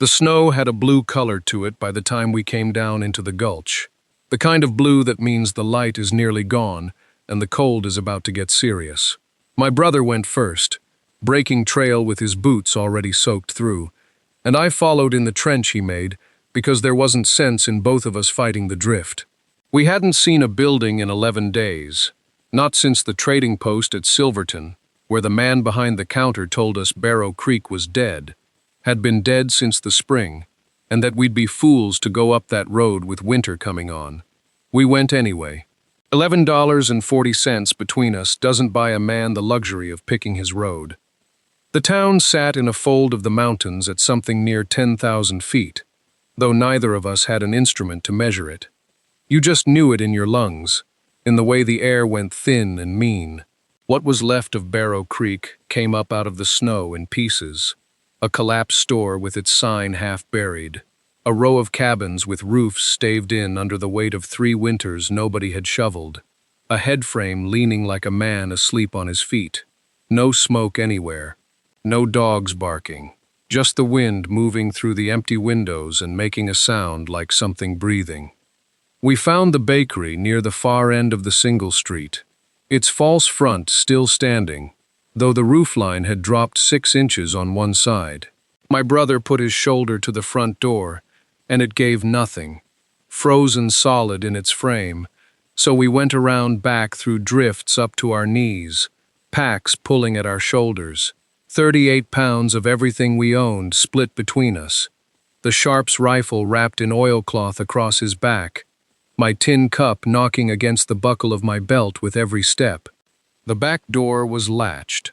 The snow had a blue color to it by the time we came down into the gulch. The kind of blue that means the light is nearly gone and the cold is about to get serious. My brother went first, breaking trail with his boots already soaked through, and I followed in the trench he made because there wasn't sense in both of us fighting the drift. We hadn't seen a building in 11 days, not since the trading post at Silverton, where the man behind the counter told us Barrow Creek was dead, had been dead since the spring, and that we'd be fools to go up that road with winter coming on. We went anyway. $11.40 between us doesn't buy a man the luxury of picking his road. The town sat in a fold of the mountains at something near 10,000 feet, though neither of us had an instrument to measure it. You just knew it in your lungs, in the way the air went thin and mean. What was left of Barrow Creek came up out of the snow in pieces. A collapsed store with its sign half buried. A row of cabins with roofs staved in under the weight of 3 winters nobody had shoveled. A headframe leaning like a man asleep on his feet. No smoke anywhere. No dogs barking. Just the wind moving through the empty windows and making a sound like something breathing. We found the bakery near the far end of the single street. Its false front still standing, though the roofline had dropped 6 inches on one side. My brother put his shoulder to the front door, and it gave nothing, frozen solid in its frame, so we went around back through drifts up to our knees, packs pulling at our shoulders, 38 pounds of everything we owned split between us, the Sharp's rifle wrapped in oilcloth across his back, my tin cup knocking against the buckle of my belt with every step. The back door was latched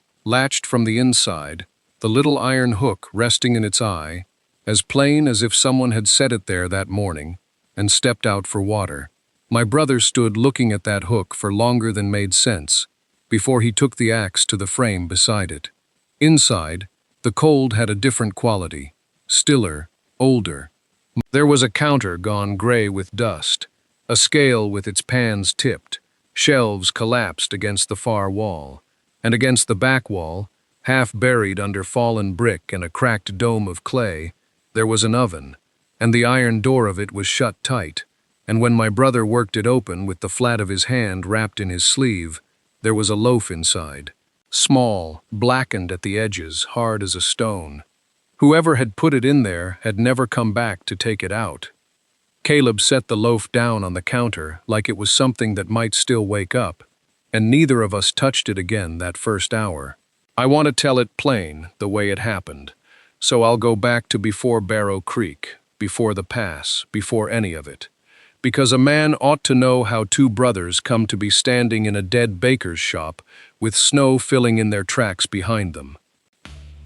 from the inside, the little iron hook resting in its eye, as plain as if someone had set it there that morning and stepped out for water. My brother stood looking at that hook for longer than made sense, before he took the axe to the frame beside it. Inside, the cold had a different quality, stiller, older. There was a counter gone gray with dust, a scale with its pans tipped, shelves collapsed against the far wall, and against the back wall, half buried under fallen brick and a cracked dome of clay, there was an oven, and the iron door of it was shut tight, and when my brother worked it open with the flat of his hand wrapped in his sleeve, there was a loaf inside, small, blackened at the edges, hard as a stone. Whoever had put it in there had never come back to take it out. Caleb set the loaf down on the counter like it was something that might still wake up, and neither of us touched it again that first hour. I want to tell it plain, the way it happened, so I'll go back to before Barrow Creek, before the pass, before any of it. Because a man ought to know how 2 brothers come to be standing in a dead baker's shop with snow filling in their tracks behind them.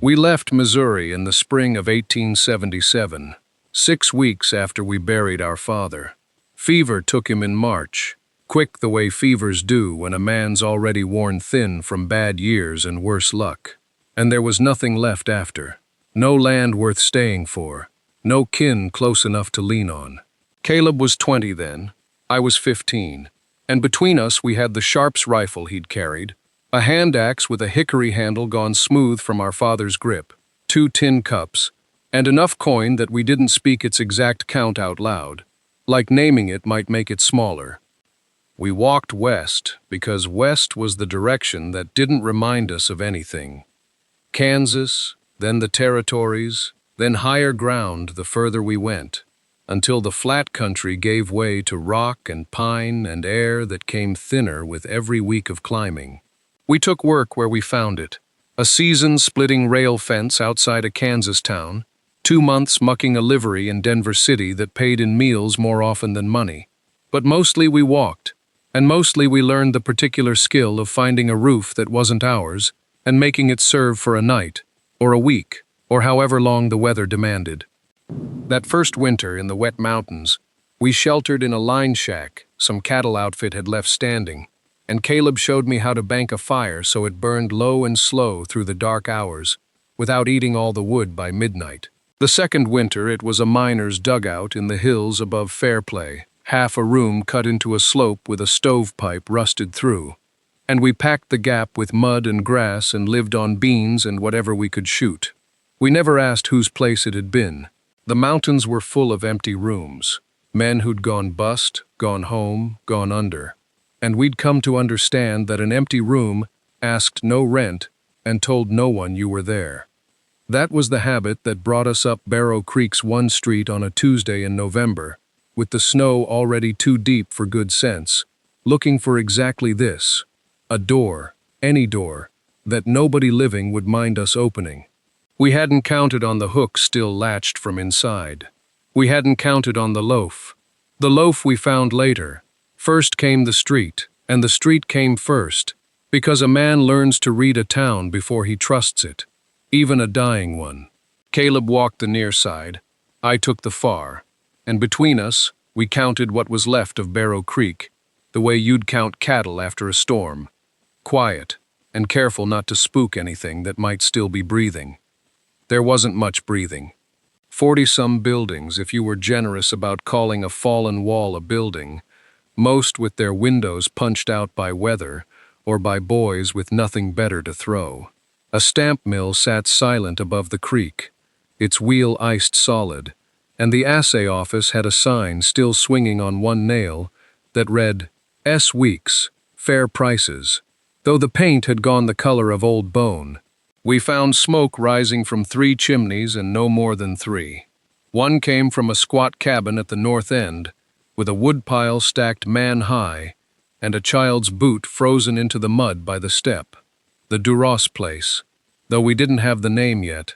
We left Missouri in the spring of 1877, 6 weeks after we buried our father. Fever took him in March, quick the way fevers do when a man's already worn thin from bad years and worse luck. And there was nothing left after. No land worth staying for. No kin close enough to lean on. Caleb was 20 then. I was 15. And between us we had the Sharp's rifle he'd carried, a hand axe with a hickory handle gone smooth from our father's grip, 2 tin cups, and enough coin that we didn't speak its exact count out loud, like naming it might make it smaller. We walked west because west was the direction that didn't remind us of anything. Kansas, then the territories, then higher ground the further we went, until the flat country gave way to rock and pine and air that came thinner with every week of climbing. We took work where we found it, a season-splitting rail fence outside a Kansas town, 2 months mucking a livery in Denver City that paid in meals more often than money. But mostly we walked, and mostly we learned the particular skill of finding a roof that wasn't ours and making it serve for a night, or a week, or however long the weather demanded. That first winter in the wet mountains, we sheltered in a line shack some cattle outfit had left standing, and Caleb showed me how to bank a fire so it burned low and slow through the dark hours, without eating all the wood by midnight. The second winter it was a miner's dugout in the hills above Fairplay, half a room cut into a slope with a stovepipe rusted through, and we packed the gap with mud and grass and lived on beans and whatever we could shoot. We never asked whose place it had been. The mountains were full of empty rooms, men who'd gone bust, gone home, gone under. And we'd come to understand that an empty room asked no rent and told no one you were there. That was the habit that brought us up Barrow Creek's one street on a Tuesday in November, with the snow already too deep for good sense, looking for exactly this, a door, any door, that nobody living would mind us opening. We hadn't counted on the hook still latched from inside. We hadn't counted on the loaf. The loaf we found later. First came the street, and the street came first, because a man learns to read a town before he trusts it, even a dying one. Caleb walked the near side, I took the far, and between us, we counted what was left of Barrow Creek, the way you'd count cattle after a storm, quiet, and careful not to spook anything that might still be breathing. There wasn't much breathing. 40-some buildings, if you were generous about calling a fallen wall a building, most with their windows punched out by weather or by boys with nothing better to throw. A stamp mill sat silent above the creek, its wheel iced solid, and the assay office had a sign still swinging on one nail that read, S. Weeks, fair prices, though the paint had gone the color of old bone. We found smoke rising from 3 chimneys and no more than 3. One came from a squat cabin at the north end, with a woodpile stacked man-high, and a child's boot frozen into the mud by the step. The Duras place, though we didn't have the name yet,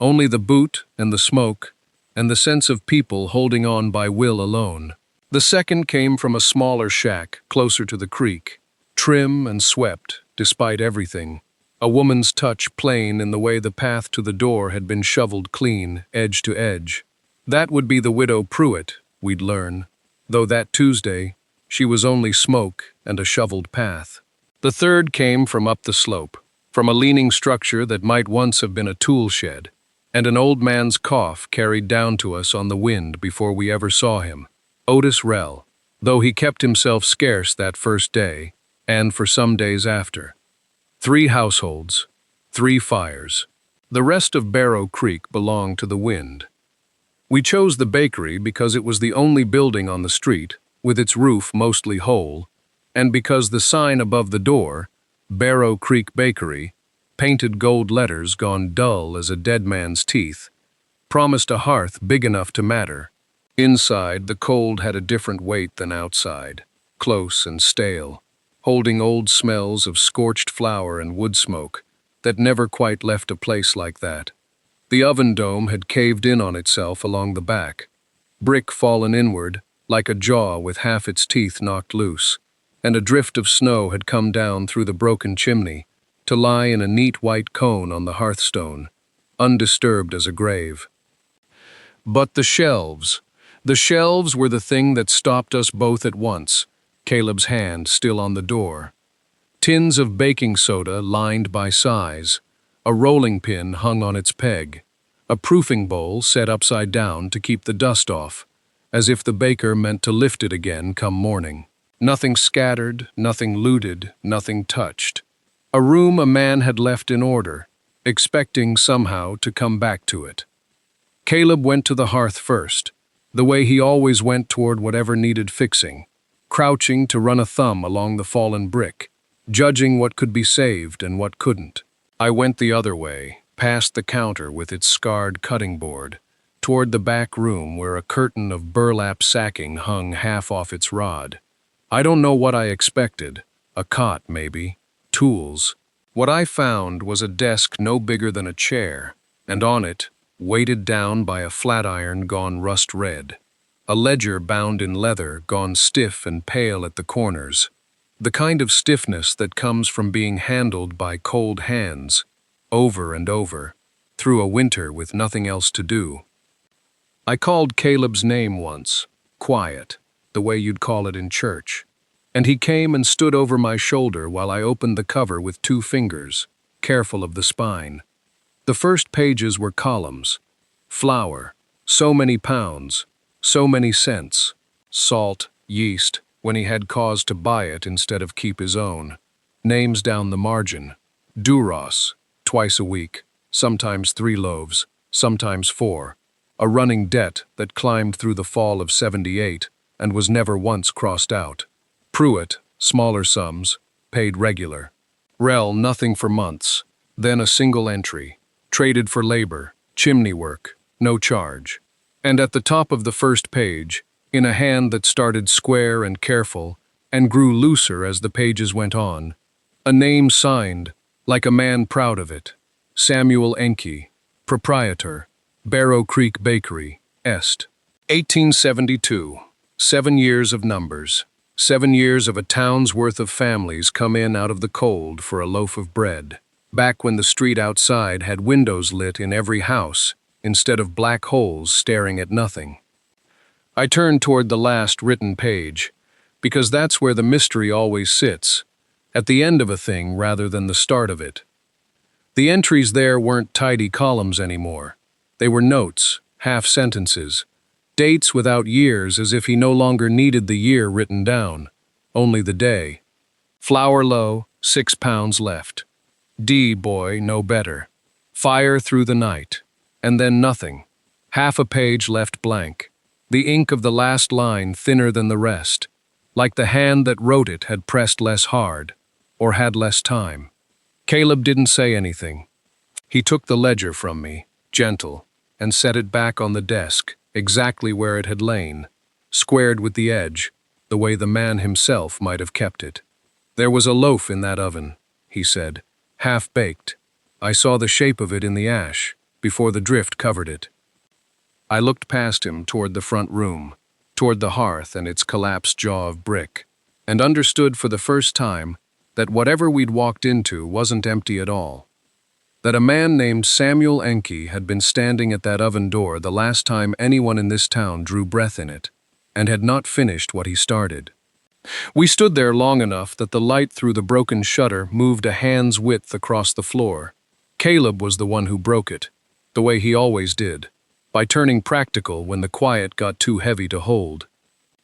only the boot and the smoke, and the sense of people holding on by will alone. The second came from a smaller shack closer to the creek, trim and swept, despite everything. A woman's touch plain in the way the path to the door had been shoveled clean, edge to edge. That would be the widow Pruitt, we'd learn, though that Tuesday, she was only smoke and a shoveled path. The third came from up the slope, from a leaning structure that might once have been a tool shed, and an old man's cough carried down to us on the wind before we ever saw him. Otis Rell, though he kept himself scarce that first day, and for some days after. 3 households, 3 fires. The rest of Barrow Creek belonged to the wind. We chose the bakery because it was the only building on the street, with its roof mostly whole, and because the sign above the door, Barrow Creek Bakery, painted gold letters gone dull as a dead man's teeth, promised a hearth big enough to matter. Inside, the cold had a different weight than outside, close and stale, holding old smells of scorched flour and wood smoke that never quite left a place like that. The oven dome had caved in on itself along the back, brick fallen inward, like a jaw with half its teeth knocked loose, and a drift of snow had come down through the broken chimney to lie in a neat white cone on the hearthstone, undisturbed as a grave. But the shelves were the thing that stopped us both at once, Caleb's hand still on the door. Tins of baking soda lined by size, a rolling pin hung on its peg, a proofing bowl set upside down to keep the dust off, as if the baker meant to lift it again come morning. Nothing scattered, nothing looted, nothing touched. A room a man had left in order, expecting somehow to come back to it. Caleb went to the hearth first, the way he always went toward whatever needed fixing, crouching to run a thumb along the fallen brick, judging what could be saved and what couldn't. I went the other way, past the counter with its scarred cutting board, toward the back room where a curtain of burlap sacking hung half off its rod. I don't know what I expected, a cot maybe, tools. What I found was a desk no bigger than a chair, and on it, weighted down by a flat iron gone rust red, a ledger bound in leather gone stiff and pale at the corners, the kind of stiffness that comes from being handled by cold hands, over and over, through a winter with nothing else to do. I called Caleb's name once, quiet, the way you'd call it in church, and he came and stood over my shoulder while I opened the cover with 2 fingers, careful of the spine. The first pages were columns. Flour, so many pounds, so many cents. Salt, yeast, when he had cause to buy it instead of keep his own. Names down the margin. Duras, twice a week, sometimes 3 loaves, sometimes 4. a running debt that climbed through the fall of '78 and was never once crossed out. Pruitt, smaller sums, paid regular. Rel, nothing for months, then a single entry, traded for labor, chimney work, no charge. And at the top of the first page, in a hand that started square and careful and grew looser as the pages went on, a name signed, like a man proud of it, Samuel Enke, proprietor, Barrow Creek Bakery, Est. 1872. 7 years of numbers. 7 years of a town's worth of families come in out of the cold for a loaf of bread, back when the street outside had windows lit in every house instead of black holes staring at nothing. I turned toward the last written page, because that's where the mystery always sits, at the end of a thing rather than the start of it. The entries there weren't tidy columns anymore. They were notes, half-sentences, dates without years as if he no longer needed the year written down, only the day. Flour low, 6 pounds left. D boy, no better. Fire through the night. And then nothing. Half a page left blank. The ink of the last line thinner than the rest, like the hand that wrote it had pressed less hard, or had less time. Caleb didn't say anything. He took the ledger from me, gentle, and set it back on the desk, exactly where it had lain, squared with the edge, the way the man himself might have kept it. There was a loaf in that oven, he said, half-baked. I saw the shape of it in the ash, before the drift covered it. I looked past him toward the front room, toward the hearth and its collapsed jaw of brick, and understood for the first time that whatever we'd walked into wasn't empty at all. That a man named Samuel Enke had been standing at that oven door the last time anyone in this town drew breath in it, and had not finished what he started. We stood there long enough that the light through the broken shutter moved a hand's width across the floor. Caleb was the one who broke it, the way he always did, by turning practical when the quiet got too heavy to hold.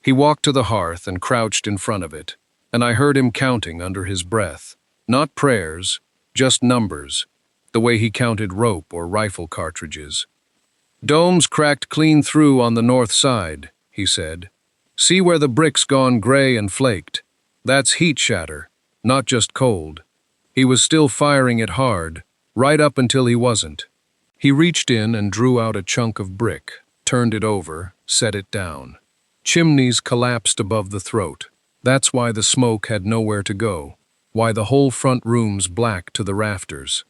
He walked to the hearth and crouched in front of it, and I heard him counting under his breath. Not prayers, just numbers, the way he counted rope or rifle cartridges. "Dome's cracked clean through on the north side," he said. "See where the brick's gone gray and flaked? That's heat shatter, not just cold." He was still firing it hard, right up until he wasn't. He reached in and drew out a chunk of brick, turned it over, set it down. Chimneys collapsed above the throat. That's why the smoke had nowhere to go, why the whole front room's black to the rafters.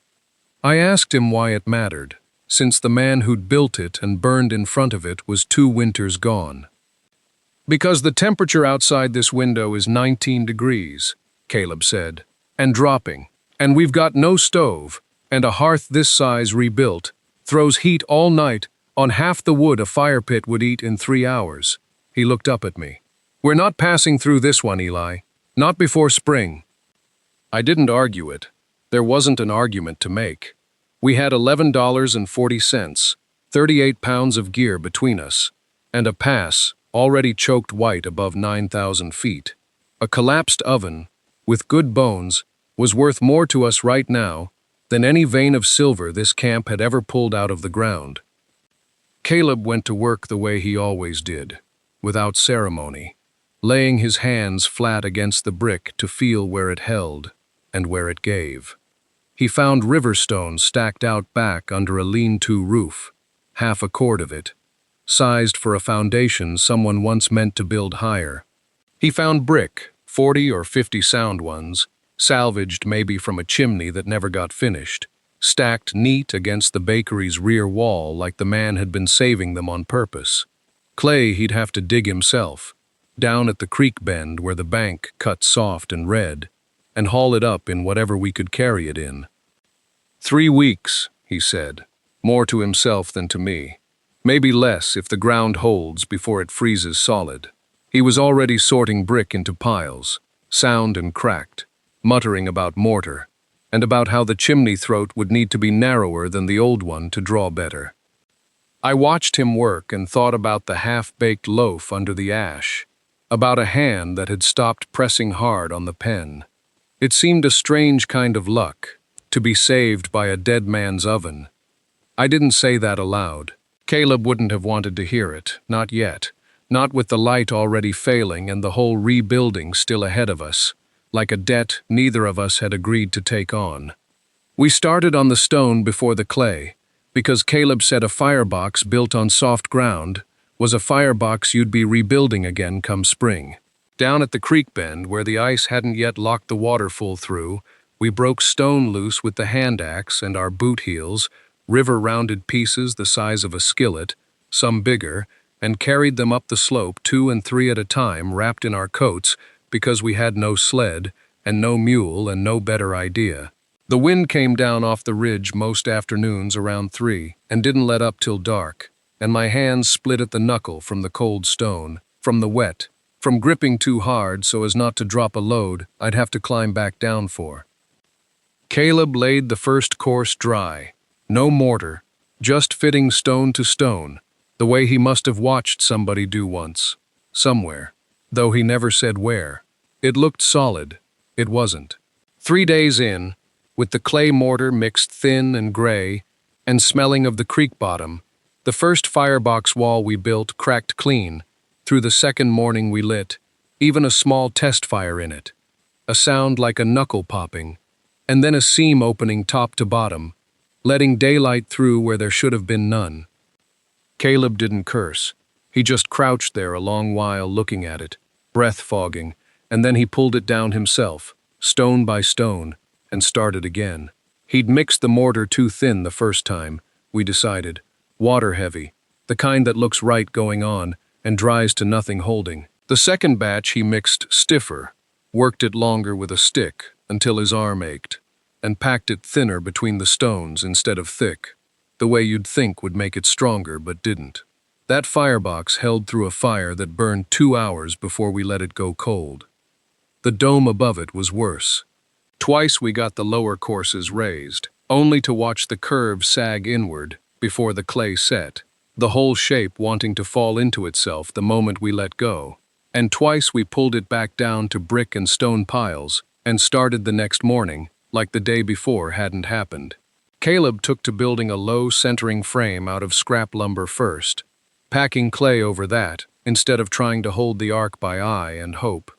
I asked him why it mattered, since the man who'd built it and burned in front of it was 2 winters gone. "Because the temperature outside this window is 19 degrees, Caleb said, "and dropping, and we've got no stove, and a hearth this size rebuilt throws heat all night on half the wood a fire pit would eat in 3 hours. He looked up at me. "We're not passing through this one, Eli. Not before spring." I didn't argue it. There wasn't an argument to make. We had $11.40, 38 pounds of gear between us, and a pass already choked white above 9,000 feet. A collapsed oven, with good bones, was worth more to us right now than any vein of silver this camp had ever pulled out of the ground. Caleb went to work the way he always did, without ceremony, laying his hands flat against the brick to feel where it held and where it gave. He found river stones stacked out back under a lean-to roof, half a cord of it, sized for a foundation someone once meant to build higher. He found brick, 40 or 50 sound ones, salvaged maybe from a chimney that never got finished, stacked neat against the bakery's rear wall like the man had been saving them on purpose. Clay he'd have to dig himself, down at the creek bend where the bank cut soft and red, and haul it up in whatever we could carry it in. 3 weeks, he said, more to himself than to me. Maybe less if the ground holds before it freezes solid. He was already sorting brick into piles, sound and cracked, muttering about mortar, and about how the chimney throat would need to be narrower than the old one to draw better. I watched him work and thought about the half-baked loaf under the ash, about a hand that had stopped pressing hard on the pen. It seemed a strange kind of luck, to be saved by a dead man's oven. I didn't say that aloud. Caleb wouldn't have wanted to hear it, not yet. Not with the light already failing and the whole rebuilding still ahead of us, like a debt neither of us had agreed to take on. We started on the stone before the clay, because Caleb said a firebox built on soft ground was a firebox you'd be rebuilding again come spring. Down at the creek bend, where the ice hadn't yet locked the water full through, we broke stone loose with the hand axe and our boot heels, river-rounded pieces the size of a skillet, some bigger, and carried them up the slope 2 and 3 at a time wrapped in our coats because we had no sled and no mule and no better idea. The wind came down off the ridge most afternoons around 3 and didn't let up till dark, and my hands split at the knuckle from the cold stone, from the wet, from gripping too hard so as not to drop a load I'd have to climb back down for. Caleb laid the first course dry. No mortar, just fitting stone to stone, the way he must have watched somebody do once, somewhere, though he never said where. It looked solid. It wasn't. 3 days in, with the clay mortar mixed thin and gray, and smelling of the creek bottom, the first firebox wall we built cracked clean. Through the second morning we lit, even a small test fire in it. A sound like a knuckle popping, and then a seam opening top to bottom, letting daylight through where there should have been none. Caleb didn't curse. He just crouched there a long while looking at it, breath fogging, and then he pulled it down himself, stone by stone, and started again. He'd mixed the mortar too thin the first time, we decided. Water heavy, the kind that looks right going on and dries to nothing holding. The second batch he mixed stiffer, worked it longer with a stick until his arm ached, and packed it thinner between the stones instead of thick, the way you'd think would make it stronger but didn't. That firebox held through a fire that burned 2 hours before we let it go cold. The dome above it was worse. Twice we got the lower courses raised, only to watch the curve sag inward before the clay set, the whole shape wanting to fall into itself the moment we let go. And twice we pulled it back down to brick and stone piles and started the next morning, like the day before hadn't happened. Caleb took to building a low centering frame out of scrap lumber first, packing clay over that instead of trying to hold the ark by eye and hope.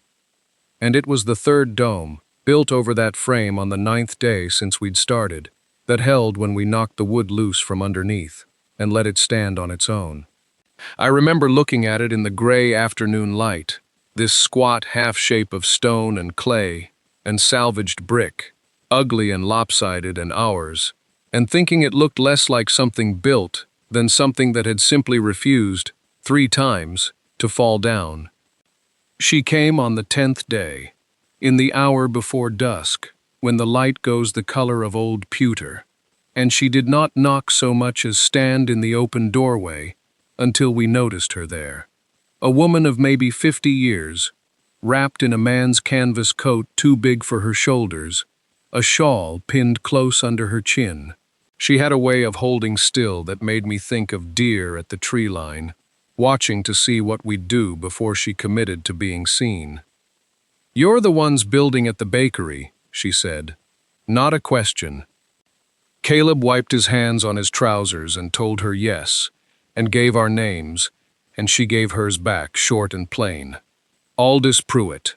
And it was the third dome, built over that frame on the 9th day since we'd started, that held when we knocked the wood loose from underneath and let it stand on its own. I remember looking at it in the gray afternoon light, this squat half-shape of stone and clay and salvaged brick, ugly and lopsided and ours, and thinking it looked less like something built than something that had simply refused, 3 times, to fall down. She came on the 10th day, in the hour before dusk, when the light goes the color of old pewter, and she did not knock so much as stand in the open doorway until we noticed her there. A woman of maybe 50 years, wrapped in a man's canvas coat too big for her shoulders, a shawl pinned close under her chin. She had a way of holding still that made me think of deer at the tree line, watching to see what we'd do before she committed to being seen. "You're the ones building at the bakery," she said. Not a question. Caleb wiped his hands on his trousers and told her yes, and gave our names, and she gave hers back, short and plain. Aldous Pruitt,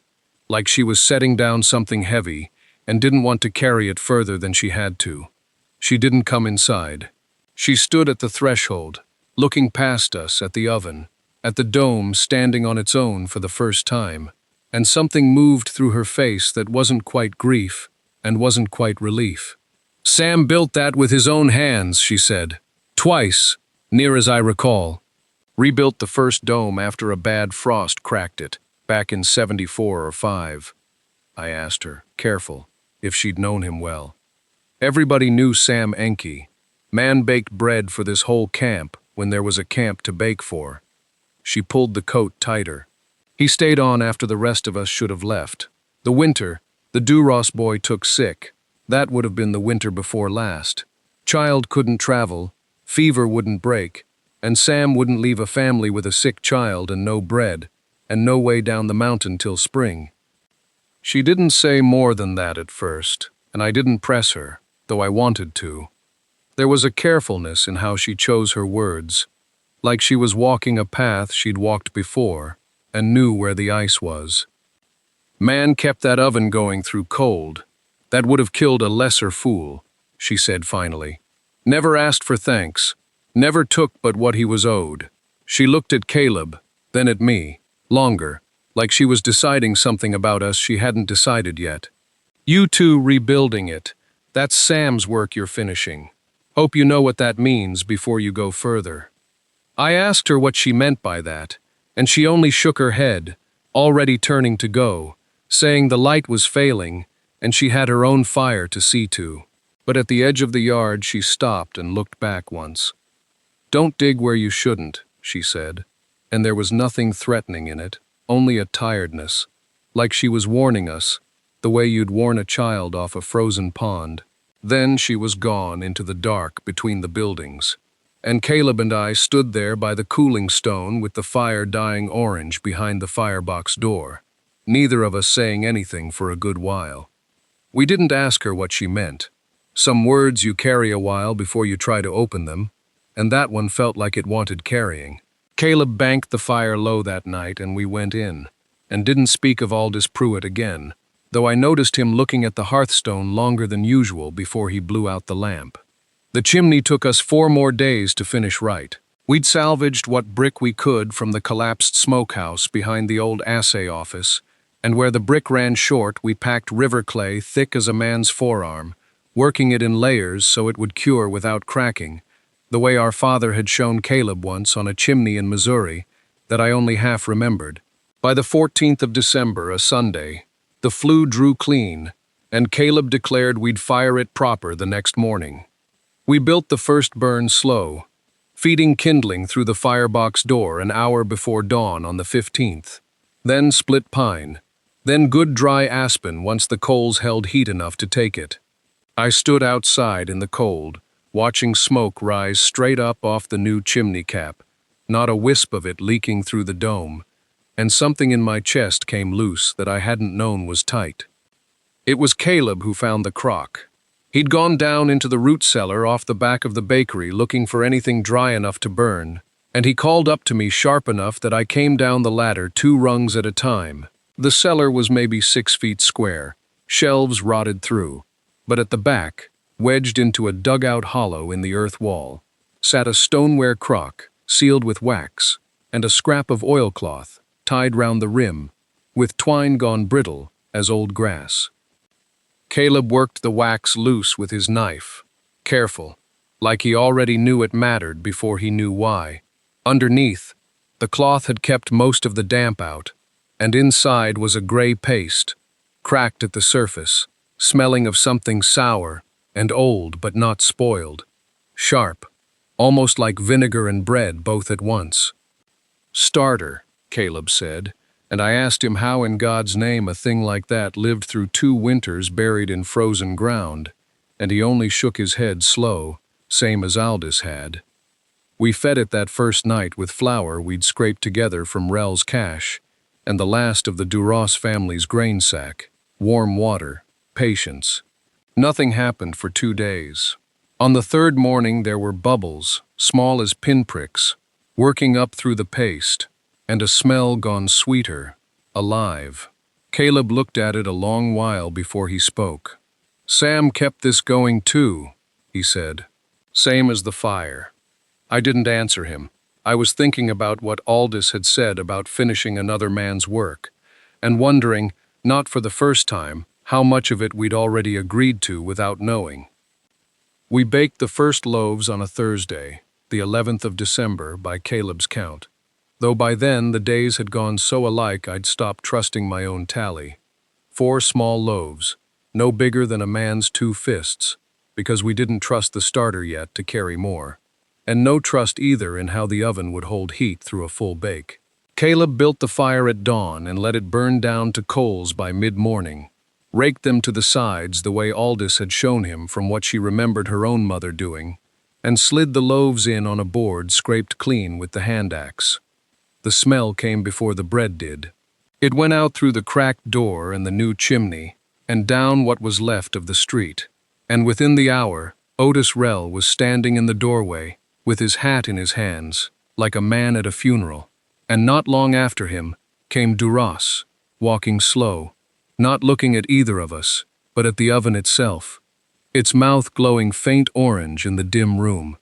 like she was setting down something heavy and didn't want to carry it further than she had to. She didn't come inside. She stood at the threshold, looking past us at the oven, at the dome standing on its own for the first time, and something moved through her face that wasn't quite grief and wasn't quite relief. "Sam built that with his own hands," she said. "Twice, near as I recall. Rebuilt the first dome after a bad frost cracked it, back in 74 or 5. I asked her, careful, if she'd known him well. Everybody knew Sam Enke. Man baked bread for this whole camp when there was a camp to bake for. She pulled the coat tighter. He stayed on after the rest of us should have left. The winter, the Duros boy took sick. That would have been the winter before last. Child couldn't travel, fever wouldn't break, and Sam wouldn't leave a family with a sick child and no bread, and no way down the mountain till spring. She didn't say more than that at first, and I didn't press her, though I wanted to. There was a carefulness in how she chose her words, like she was walking a path she'd walked before and knew where the ice was. "Man kept that oven going through cold. That would have killed a lesser fool," she said finally. "Never asked for thanks, never took but what he was owed." She looked at Caleb, then at me, longer, like she was deciding something about us she hadn't decided yet. "You two rebuilding it. That's Sam's work you're finishing. Hope you know what that means before you go further." I asked her what she meant by that, and she only shook her head, already turning to go, saying the light was failing and she had her own fire to see to. But at the edge of the yard she stopped and looked back once. "Don't dig where you shouldn't," she said, and there was nothing threatening in it, only a tiredness, like she was warning us, the way you'd warn a child off a frozen pond. Then she was gone into the dark between the buildings, and Caleb and I stood there by the cooling stone with the fire dying orange behind the firebox door, neither of us saying anything for a good while. We didn't ask her what she meant. Some words you carry a while before you try to open them, and that one felt like it wanted carrying. Caleb banked the fire low that night and we went in, and didn't speak of Aldous Pruitt again, though I noticed him looking at the hearthstone longer than usual before he blew out the lamp. The chimney took us 4 more days to finish right. We'd salvaged what brick we could from the collapsed smokehouse behind the old assay office, and where the brick ran short we packed river clay thick as a man's forearm, working it in layers so it would cure without cracking, the way our father had shown Caleb once on a chimney in Missouri that I only half remembered. By the 14th of December, a Sunday, the flue drew clean, and Caleb declared we'd fire it proper the next morning. We built the first burn slow, feeding kindling through the firebox door an hour before dawn on the 15th, then split pine, then good dry aspen once the coals held heat enough to take it. I stood outside in the cold, watching smoke rise straight up off the new chimney cap, not a wisp of it leaking through the dome, and something in my chest came loose that I hadn't known was tight. It was Caleb who found the crock. He'd gone down into the root cellar off the back of the bakery looking for anything dry enough to burn, and he called up to me sharp enough that I came down the ladder 2 rungs at a time. The cellar was maybe 6 feet square, shelves rotted through, but at the back, wedged into a dugout hollow in the earth wall, sat a stoneware crock sealed with wax and a scrap of oilcloth tied round the rim, with twine gone brittle as old grass. Caleb worked the wax loose with his knife, careful, like he already knew it mattered before he knew why. Underneath, the cloth had kept most of the damp out, and inside was a gray paste, cracked at the surface, smelling of something sour and old but not spoiled, sharp, almost like vinegar and bread both at once. "Starter," Caleb said, and I asked him how in God's name a thing like that lived through 2 winters buried in frozen ground, and he only shook his head slow, same as Aldous had. We fed it that first night with flour we'd scraped together from Rel's cache, and the last of the Duras family's grain sack, warm water, patience. Nothing happened for 2 days. On the 3rd morning there were bubbles, small as pinpricks, working up through the paste, and a smell gone sweeter, alive. Caleb looked at it a long while before he spoke. "Sam kept this going too," he said. "Same as the fire." I didn't answer him. I was thinking about what Aldous had said about finishing another man's work, and wondering, not for the first time, how much of it we'd already agreed to without knowing. We baked the first loaves on a Thursday, the 11th of December by Caleb's count, though by then the days had gone so alike I'd stopped trusting my own tally. 4 small loaves, no bigger than a man's 2 fists, because we didn't trust the starter yet to carry more, and no trust either in how the oven would hold heat through a full bake. Caleb built the fire at dawn and let it burn down to coals by mid-morning, raked them to the sides the way Aldous had shown him from what she remembered her own mother doing, and slid the loaves in on a board scraped clean with the hand axe. The smell came before the bread did. It went out through the cracked door and the new chimney, and down what was left of the street, and within the hour, Otis Rell was standing in the doorway, with his hat in his hands, like a man at a funeral. And not long after him came Duras, walking slow, not looking at either of us, but at the oven itself, its mouth glowing faint orange in the dim room.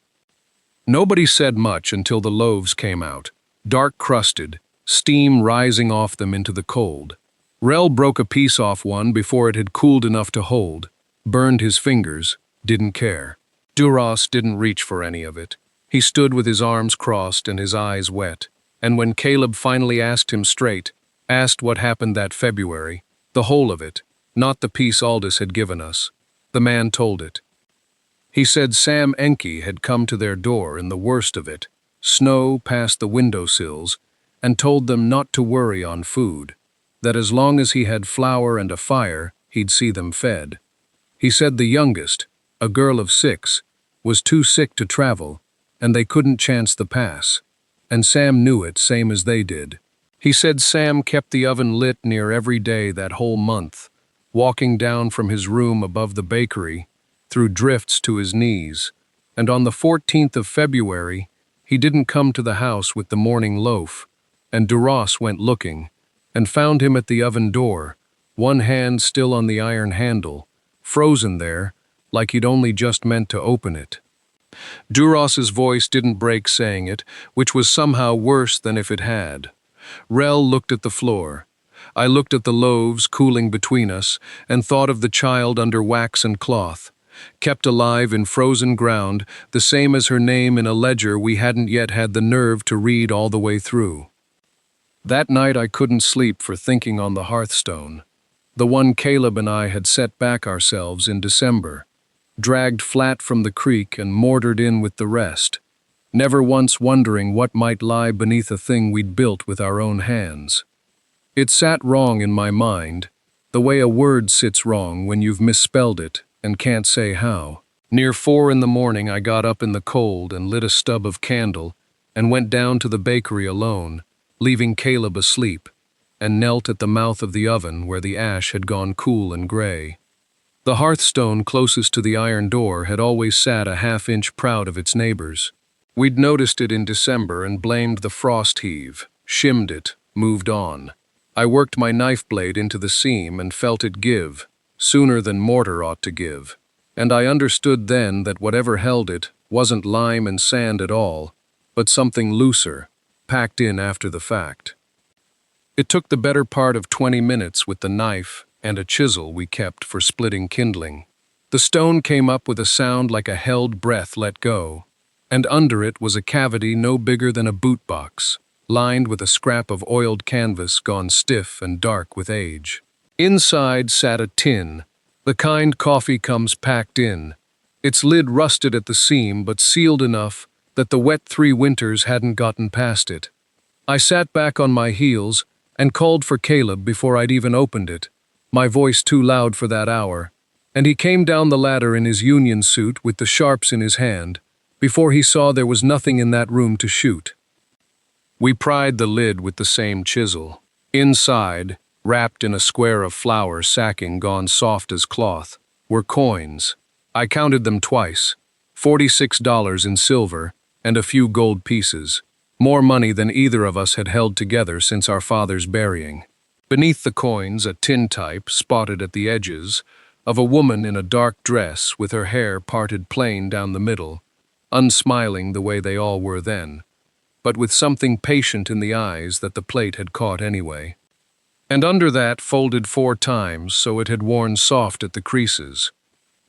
Nobody said much until the loaves came out, dark crusted, steam rising off them into the cold. Rel broke a piece off one before it had cooled enough to hold, burned his fingers, didn't care. Duras didn't reach for any of it. He stood with his arms crossed and his eyes wet, and when Caleb finally asked him straight, asked what happened that February, the whole of it, not the piece Aldous had given us, the man told it. He said Sam Enke had come to their door in the worst of it, snow past the windowsills, and told them not to worry on food, that as long as he had flour and a fire, he'd see them fed. He said the youngest, a girl of 6, was too sick to travel, and they couldn't chance the pass, and Sam knew it same as they did. He said Sam kept the oven lit near every day that whole month, walking down from his room above the bakery, through drifts to his knees, and on the 14th of February, he didn't come to the house with the morning loaf, and Duras went looking, and found him at the oven door, one hand still on the iron handle, frozen there, like he'd only just meant to open it. Duras's voice didn't break saying it, which was somehow worse than if it had. Rel looked at the floor. I looked at the loaves cooling between us, and thought of the child under wax and cloth, kept alive in frozen ground, the same as her name in a ledger we hadn't yet had the nerve to read all the way through. That night I couldn't sleep for thinking on the hearthstone, the one Caleb and I had set back ourselves in December, dragged flat from the creek and mortared in with the rest, never once wondering what might lie beneath a thing we'd built with our own hands. It sat wrong in my mind, the way a word sits wrong when you've misspelled it and can't say how. Near 4 in the morning I got up in the cold and lit a stub of candle and went down to the bakery alone, leaving Caleb asleep, and knelt at the mouth of the oven where the ash had gone cool and gray. The hearthstone closest to the iron door had always sat a half-inch proud of its neighbors. We'd noticed it in December and blamed the frost heave, shimmed it, moved on. I worked my knife blade into the seam and felt it give, sooner than mortar ought to give, and I understood then that whatever held it wasn't lime and sand at all, but something looser, packed in after the fact. It took the better part of 20 minutes with the knife and a chisel we kept for splitting kindling. The stone came up with a sound like a held breath let go, and under it was a cavity no bigger than a boot box, lined with a scrap of oiled canvas gone stiff and dark with age. Inside sat a tin, the kind coffee comes packed in, its lid rusted at the seam but sealed enough that the wet 3 winters hadn't gotten past it. I sat back on my heels and called for Caleb before I'd even opened it, my voice too loud for that hour, and he came down the ladder in his union suit with the sharps in his hand, before he saw there was nothing in that room to shoot. We pried the lid with the same chisel. Inside, wrapped in a square of flour sacking gone soft as cloth, were coins. I counted them twice, $46 in silver and a few gold pieces, more money than either of us had held together since our father's burying. Beneath the coins, a tintype, spotted at the edges, of a woman in a dark dress with her hair parted plain down the middle, unsmiling the way they all were then, but with something patient in the eyes that the plate had caught anyway. And under that, folded 4 times so it had worn soft at the creases,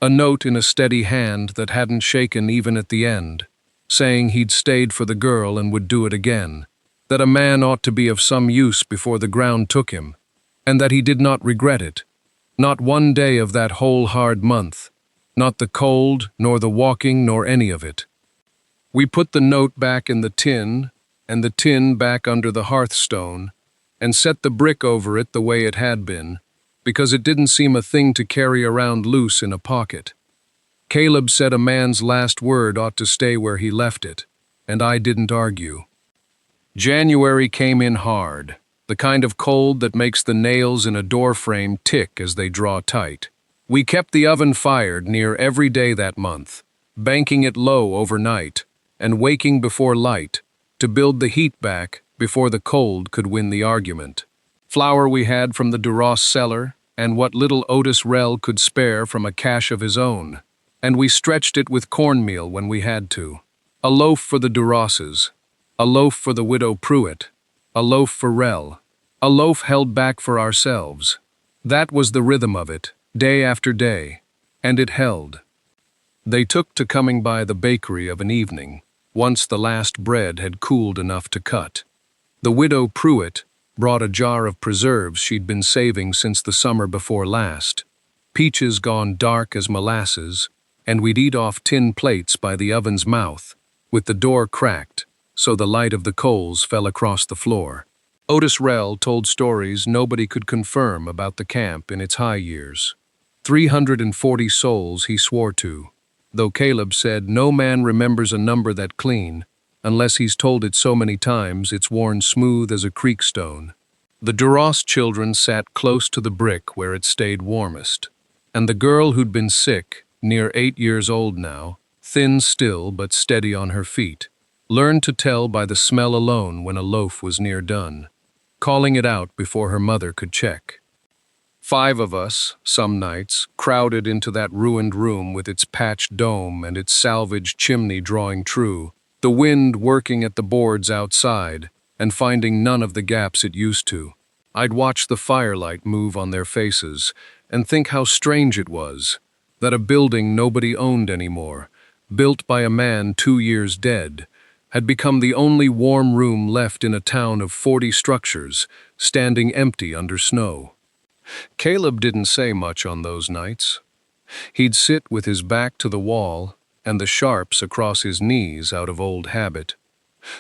a note in a steady hand that hadn't shaken even at the end, saying he'd stayed for the girl and would do it again, that a man ought to be of some use before the ground took him, and that he did not regret it, not one day of that whole hard month, not the cold, nor the walking, nor any of it. We put the note back in the tin, and the tin back under the hearthstone, and set the brick over it the way it had been, because it didn't seem a thing to carry around loose in a pocket. Caleb said a man's last word ought to stay where he left it, and I didn't argue. January came in hard, the kind of cold that makes the nails in a door frame tick as they draw tight. We kept the oven fired near every day that month, banking it low overnight, and waking before light, to build the heat back before the cold could win the argument. Flour we had from the Duras cellar, and what little Otis Rell could spare from a cache of his own, and we stretched it with cornmeal when we had to. A loaf for the Durases, a loaf for the widow Pruitt, a loaf for Rell, a loaf held back for ourselves. That was the rhythm of it, day after day, and it held. They took to coming by the bakery of an evening, once the last bread had cooled enough to cut. The widow Pruitt brought a jar of preserves she'd been saving since the summer before last, peaches gone dark as molasses, and we'd eat off tin plates by the oven's mouth, with the door cracked so the light of the coals fell across the floor. Otis Rell told stories nobody could confirm about the camp in its high years. 340 souls he swore to, though Caleb said no man remembers a number that clean, unless he's told it so many times it's worn smooth as a creek stone. The Duras children sat close to the brick where it stayed warmest, and the girl who'd been sick, near 8 years old now, thin still but steady on her feet, learned to tell by the smell alone when a loaf was near done, calling it out before her mother could check. 5 of us, some nights, crowded into that ruined room with its patched dome and its salvaged chimney drawing true, the wind working at the boards outside and finding none of the gaps it used to. I'd watch the firelight move on their faces and think how strange it was that a building nobody owned anymore, built by a man 2 years dead, had become the only warm room left in a town of 40 structures, standing empty under snow. Caleb didn't say much on those nights. He'd sit with his back to the wall and the sharps across his knees out of old habit,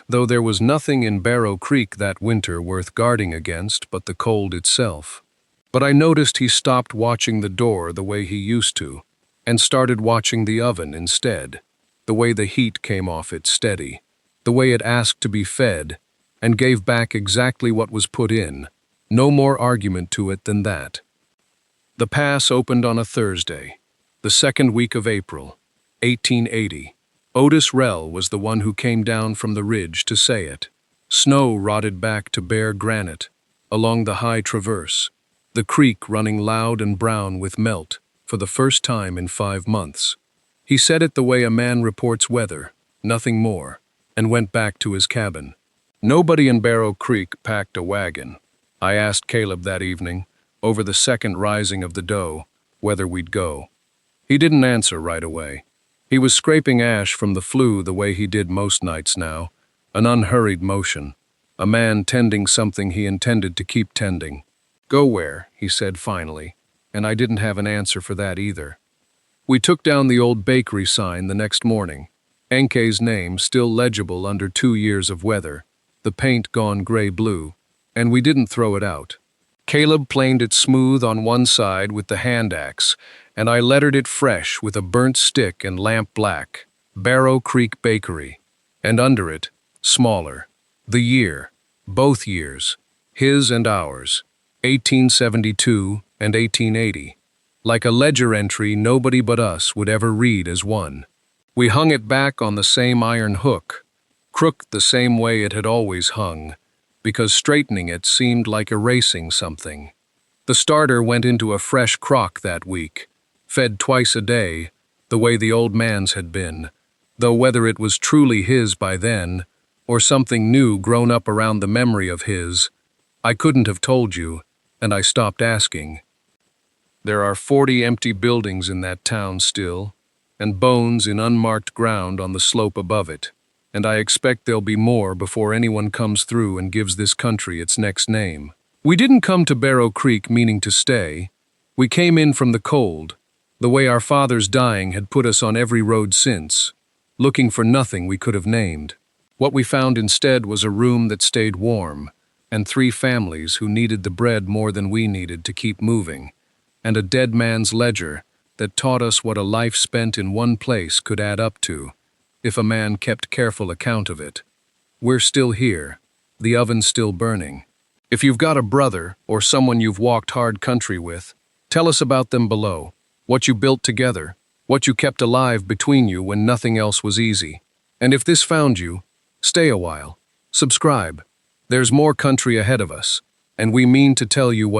though there was nothing in Barrow Creek that winter worth guarding against but the cold itself. But I noticed he stopped watching the door the way he used to, and started watching the oven instead, the way the heat came off it steady, the way it asked to be fed, and gave back exactly what was put in. No more argument to it than that. The pass opened on a Thursday, the second week of April, 1880. Otis Rell was the one who came down from the ridge to say it. Snow rotted back to bare granite, along the high traverse, the creek running loud and brown with melt for the first time in 5 months. He said it the way a man reports weather, nothing more, and went back to his cabin. Nobody in Barrow Creek packed a wagon. I asked Caleb that evening, over the second rising of the dough, whether we'd go. He didn't answer right away. He was scraping ash from the flue the way he did most nights now, an unhurried motion, a man tending something he intended to keep tending. "Go where?" he said finally, and I didn't have an answer for that either. We took down the old bakery sign the next morning, Enke's name still legible under 2 years of weather, the paint gone gray-blue, and we didn't throw it out. Caleb planed it smooth on one side with the hand axe, and I lettered it fresh with a burnt stick and lamp black, Barrow Creek Bakery, and under it, smaller, the year, both years, his and ours, 1872 and 1880, like a ledger entry nobody but us would ever read as one. We hung it back on the same iron hook, crooked the same way it had always hung, because straightening it seemed like erasing something. The starter went into a fresh crock that week, fed twice a day, the way the old man's had been, though whether it was truly his by then, or something new grown up around the memory of his, I couldn't have told you, and I stopped asking. There are 40 empty buildings in that town still, and bones in unmarked ground on the slope above it, and I expect there'll be more before anyone comes through and gives this country its next name. We didn't come to Barrow Creek meaning to stay. We came in from the cold, the way our father's dying had put us on every road since, looking for nothing we could have named. What we found instead was a room that stayed warm, and 3 families who needed the bread more than we needed to keep moving, and a dead man's ledger that taught us what a life spent in one place could add up to, if a man kept careful account of it. We're still here, the oven's still burning. If you've got a brother or someone you've walked hard country with, tell us about them below, what you built together, what you kept alive between you when nothing else was easy. And if this found you, stay a while. Subscribe. There's more country ahead of us, and we mean to tell you what